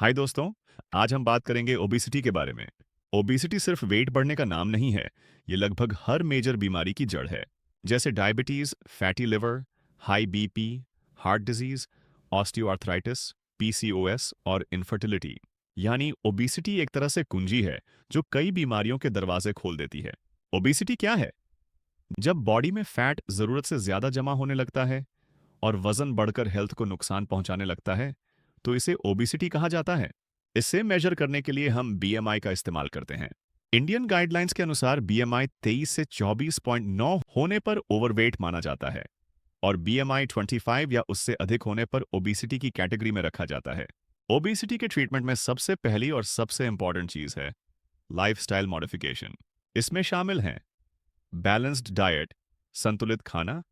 हाय दोस्तों। आज हम बात करेंगे ओबेसिटी के बारे में। ओबेसिटी सिर्फ वेट बढ़ने का नाम नहीं है। ये लगभग हर मेजर बीमारी की जड़ है, जैसे diabetes, fatty liver, high BP, heart disease, osteoarthritis, PCOS और इनफर्टिलिटी। यानी ओबेसिटी एक तरह से कुंजी है जो कई बीमारियों के दरवाजे खोल देती है। ओबेसिटी क्या है? जब बॉडी में फैट जरूरत से ज्यादा जमा होने लगता है और वजन बढ़कर हेल्थ को नुकसान पहुंचाने लगता है, तो इसे ओबेसिटी कहा जाता है। इसे मेजर करने के लिए हम बीएमआई का इस्तेमाल करते हैं। इंडियन गाइडलाइंस के अनुसार बीएमआई 23 से 24.9 होने पर ओवरवेट माना जाता है और बीएमआई 25 या उससे अधिक होने पर ओबेसिटी की कैटेगरी में रखा जाता है। ओबेसिटी के ट्रीटमेंट में सबसे पहली और सबसे इंपॉर्टेंट चीज है लाइफस्टाइल मॉडिफिकेशन। इसमें शामिल हैं बैलेंस्ड डाइट, संतुलित खाना,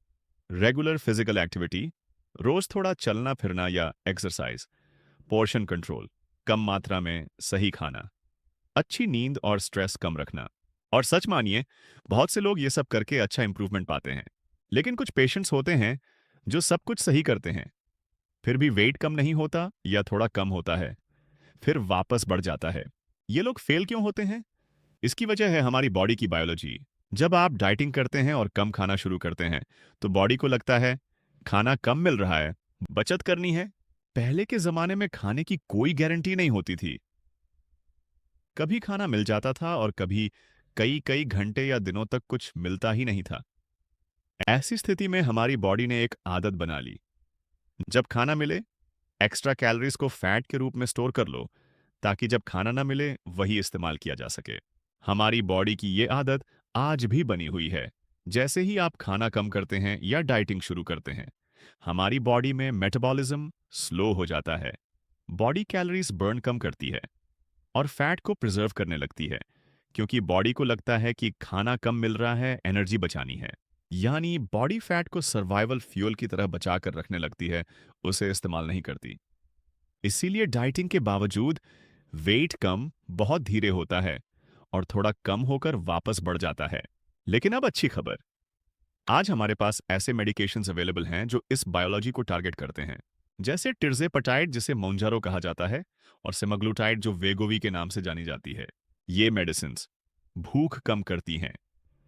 रेगुलर फिजिकल एक्टिविटी, रोज थोड़ा चलना फिरना या एक्सरसाइज, पोर्शन कंट्रोल, कम मात्रा में सही खाना, अच्छी नींद और स्ट्रेस कम रखना। और सच मानिए, बहुत से लोग ये सब करके अच्छा इंप्रूवमेंट पाते हैं। लेकिन कुछ पेशेंट्स होते हैं जो सब कुछ सही करते हैं, फिर भी वेट कम नहीं होता या थोड़ा कम होता है, फिर वापस बढ़ जाता है। ये लोग फेल क्यों होते हैं? इसकी वजह है हमारी बॉडी की बायोलॉजी। जब आप डाइटिंग करते हैं और कम खाना शुरू करते हैं, तो बॉडी को लगता है खाना कम मिल रहा है, बचत करनी है। पहले के जमाने में खाने की कोई गारंटी नहीं होती थी। कभी खाना मिल जाता था और कभी कई कई घंटे या दिनों तक कुछ मिलता ही नहीं था। ऐसी स्थिति में हमारी बॉडी ने एक आदत बना ली, जब खाना मिले एक्स्ट्रा कैलोरीज को फैट के रूप में स्टोर कर लो, ताकि जब खाना ना मिले वही इस्तेमाल किया जा सके। हमारी बॉडी की ये आदत आज भी बनी हुई है। जैसे ही आप खाना कम करते हैं या डाइटिंग शुरू करते हैं, हमारी बॉडी में मेटाबॉलिज्म स्लो हो जाता है। बॉडी कैलोरीज बर्न कम करती है और फैट को प्रिजर्व करने लगती है, क्योंकि बॉडी को लगता है कि खाना कम मिल रहा है, एनर्जी बचानी है। यानी बॉडी फैट को सर्वाइवल फ्यूल की तरह बचा कर रखने लगती है, उसे इस्तेमाल नहीं करती। इसीलिए डाइटिंग के बावजूद वेट कम बहुत धीरे होता है और थोड़ा कम होकर वापस बढ़ जाता है। लेकिन अब अच्छी खबर, आज हमारे पास ऐसे मेडिकेशंस अवेलेबल हैं जो इस बायोलॉजी को टारगेट करते हैं, जैसे टिर्जेपेटाइड जिसे मोन्जारो कहा जाता है, और सेमाग्लूटाइड जो वेगोवी के नाम से जानी जाती है। ये मेडिसिन्स भूख कम करती हैं,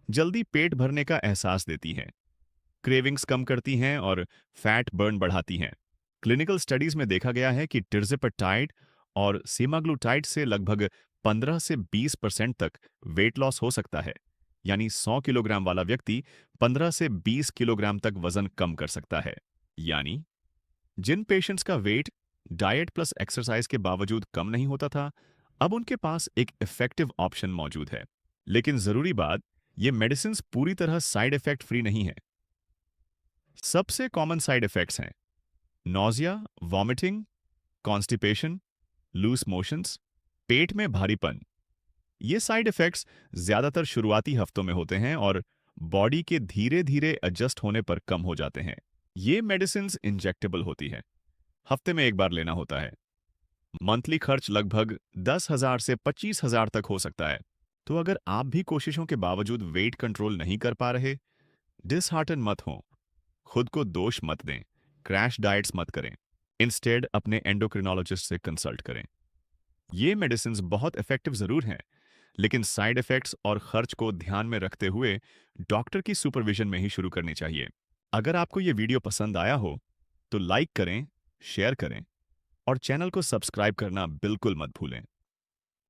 जल्दी पेट भरने का एहसास देती हैं, क्रेविंग्स कम करती हैं और फैट बर्न बढ़ाती हैं। क्लिनिकल स्टडीज में देखा गया है कि टिर्जेपेटाइड और सेमाग्लूटाइड से लगभग 15 से 20% तक वेट लॉस हो सकता है। यानी 100 किलोग्राम वाला व्यक्ति 15 से 20 किलोग्राम तक वजन कम कर सकता है। यानी जिन पेशेंट्स का वेट डाइट प्लस एक्सरसाइज के बावजूद कम नहीं होता था, अब उनके पास एक इफेक्टिव ऑप्शन मौजूद है। लेकिन जरूरी बात, ये मेडिसिन पूरी तरह साइड इफेक्ट फ्री नहीं है। सबसे कॉमन साइड इफेक्ट्स हैं nausea, vomiting, constipation, loose motions, पेट में भारीपन। ये साइड इफेक्ट्स ज्यादातर शुरुआती हफ्तों में होते हैं और बॉडी के धीरे धीरे एडजस्ट होने पर कम हो जाते हैं। ये मेडिसिन इंजेक्टेबल होती है, हफ्ते में एक बार लेना होता है। मंथली खर्च लगभग 10,000 से 25,000 तक हो सकता है। तो अगर आप भी कोशिशों के बावजूद वेट कंट्रोल नहीं कर पा रहे, डिसहार्टन मत हो, खुद को दोष मत दें, क्रैश डाइट्स मत करें। इंस्टेड अपने एंडोक्रिनोलॉजिस्ट से कंसल्ट करें। ये मेडिसिन बहुत इफेक्टिव जरूर हैं, लेकिन साइड इफेक्ट्स और खर्च को ध्यान में रखते हुए डॉक्टर की सुपरविजन में ही शुरू करनी चाहिए। अगर आपको ये वीडियो पसंद आया हो तो लाइक करें, शेयर करें और चैनल को सब्सक्राइब करना बिल्कुल मत भूलें।